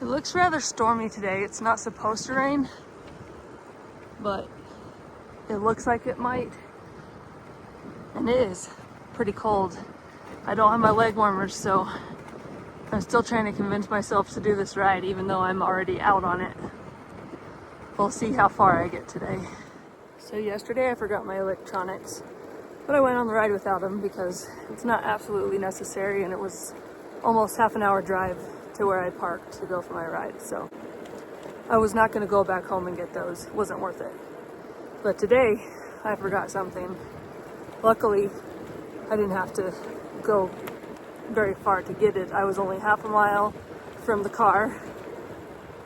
It looks rather stormy today. It's not supposed to rain, but it looks like it might. And it is pretty cold. I don't have my leg warmers, so I'm still trying to convince myself to do this ride, even though I'm already out on it. We'll see how far I get today. So yesterday I forgot my electronics, but I went on the ride without them because it's not absolutely necessary, and it was almost half an hour drive to where I parked to go for my ride. So I was not going to go back home and get those. It wasn't worth it. But today I forgot something. Luckily, I didn't have to go very far to get it. I was only half a mile from the car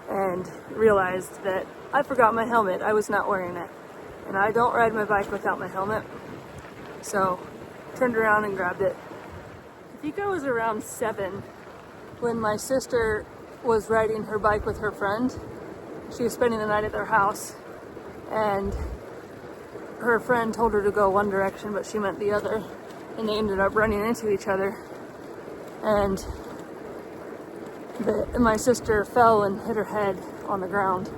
and realized that I forgot my helmet. I was not wearing it. And I don't ride my bike without my helmet. So, turned around and grabbed it. I think I was around 7 when my sister was riding her bike with her friend. She was spending the night at their house, and her friend told her to go one direction, but she meant the other, and they ended up running into each other. And my sister fell and hit her head on the ground.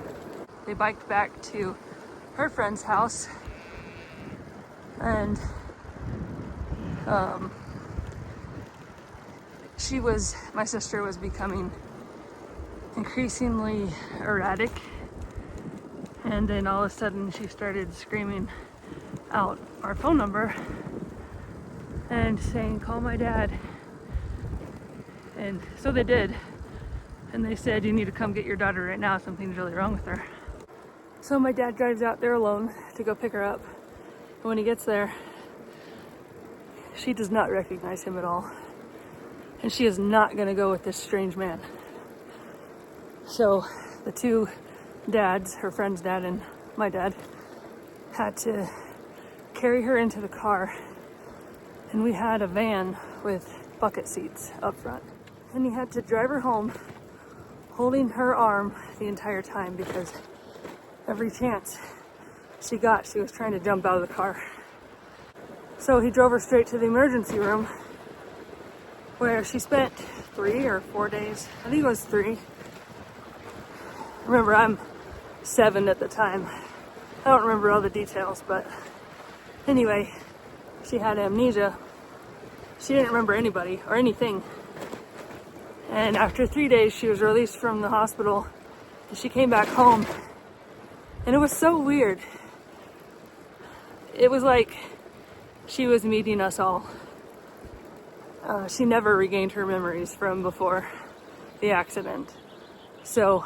They biked back to her friend's house, and my sister was becoming increasingly erratic, and then all of a sudden she started screaming out our phone number and saying, "Call my dad." And so they did, and they said, "You need to come get your daughter right now, something's really wrong with her." So my dad drives out there alone to go pick her up. And when he gets there, she does not recognize him at all. And she is not gonna go with this strange man. So the two dads, her friend's dad and my dad, had to carry her into the car. And we had a van with bucket seats up front. And he had to drive her home holding her arm the entire time because every chance she got, she was trying to jump out of the car. So he drove her straight to the emergency room, where she spent 3 or 4 days. I think it was 3. Remember, I'm 7 at the time. I don't remember all the details, but anyway, she had amnesia. She didn't remember anybody or anything. And after 3 days, she was released from the hospital, and she came back home. And it was so weird. It was like she was meeting us all. She never regained her memories from before the accident. So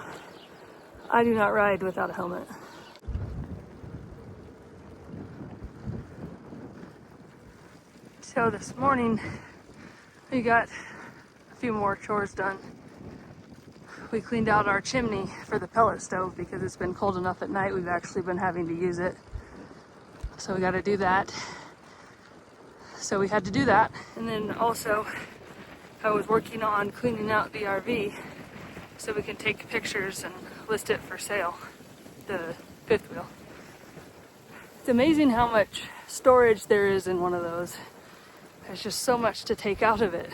I do not ride without a helmet. So this morning we got a few more chores done. We cleaned out our chimney for the pellet stove because it's been cold enough at night. We've actually been having to use it. So we got to do that. So we had to do that. And then also I was working on cleaning out the RV so we can take pictures and list it for sale, the fifth wheel. It's amazing how much storage there is in one of those. There's just so much to take out of it.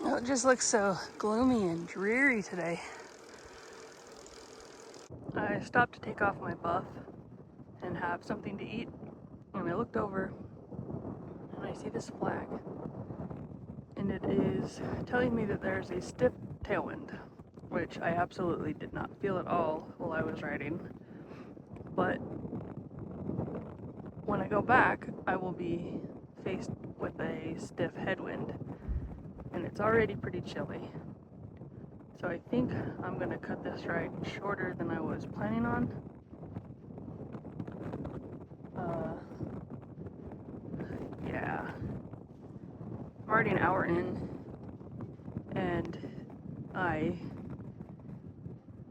Oh, it just looks so gloomy and dreary today. I stopped to take off my buff and have something to eat, and I looked over and I see this flag, and it is telling me that there's a stiff tailwind, which I absolutely did not feel at all while I was riding. But when I go back, I will be faced with a stiff headwind, and it's already pretty chilly. So I think I'm gonna cut this ride shorter than I was planning on. Yeah. I'm already an hour in, and I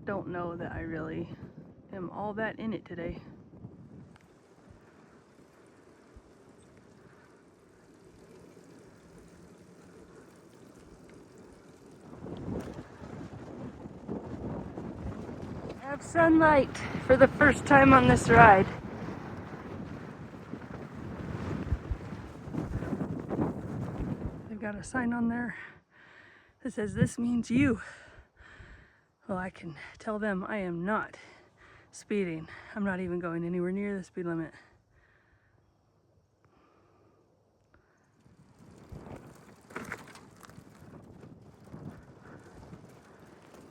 don't know that I really am all that in it today. I have sunlight for the first time on this ride. got a sign on there that says, "This means you." Well, I can tell them I am not speeding. I'm not even going anywhere near the speed limit.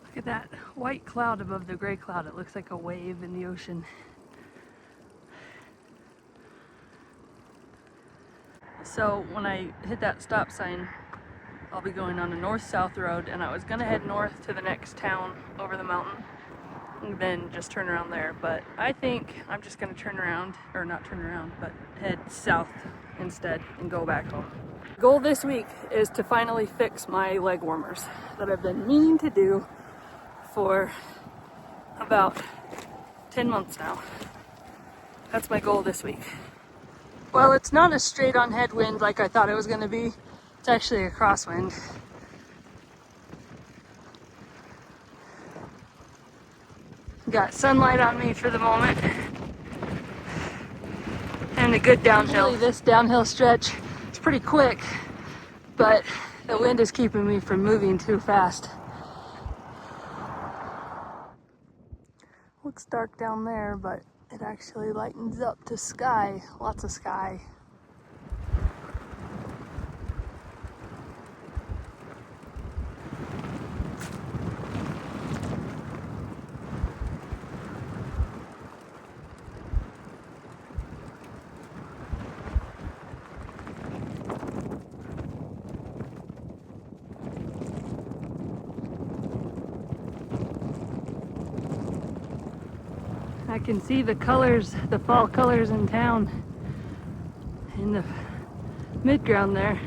Look at that white cloud above the gray cloud. It looks like a wave in the ocean. So when I hit that stop sign, I'll be going on a north-south road, and I was gonna head north to the next town over the mountain and then just turn around there, but I think I'm just gonna turn around, or not turn around, but head south instead and go back home. The goal this week is to finally fix my leg warmers that I've been meaning to do for about 10 months now. That's my goal this week. Well, it's not a straight-on headwind like I thought it was going to be. It's actually a crosswind. Got sunlight on me for the moment. And a good downhill. Usually this downhill stretch is pretty quick, but the wind is keeping me from moving too fast. Looks dark down there, but it actually lightens up to sky, lots of sky. I can see the colors, the fall colors in town, in the mid-ground there.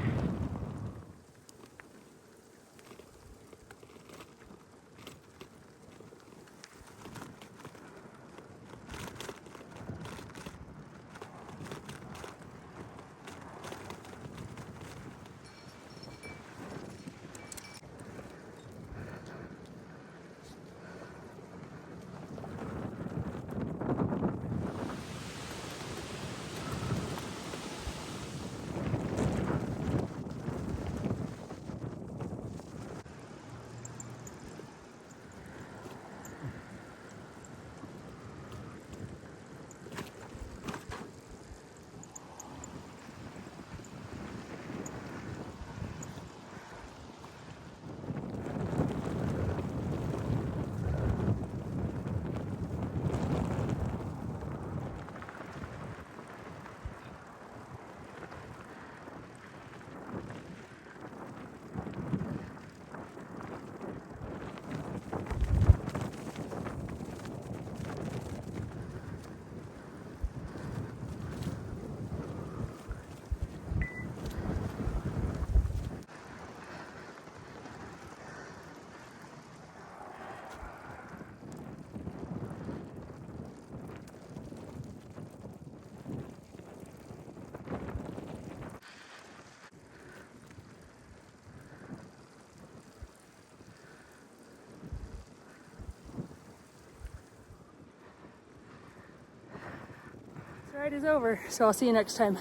This ride is over, so I'll see you next time.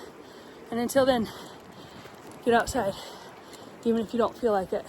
And until then, get outside, even if you don't feel like it.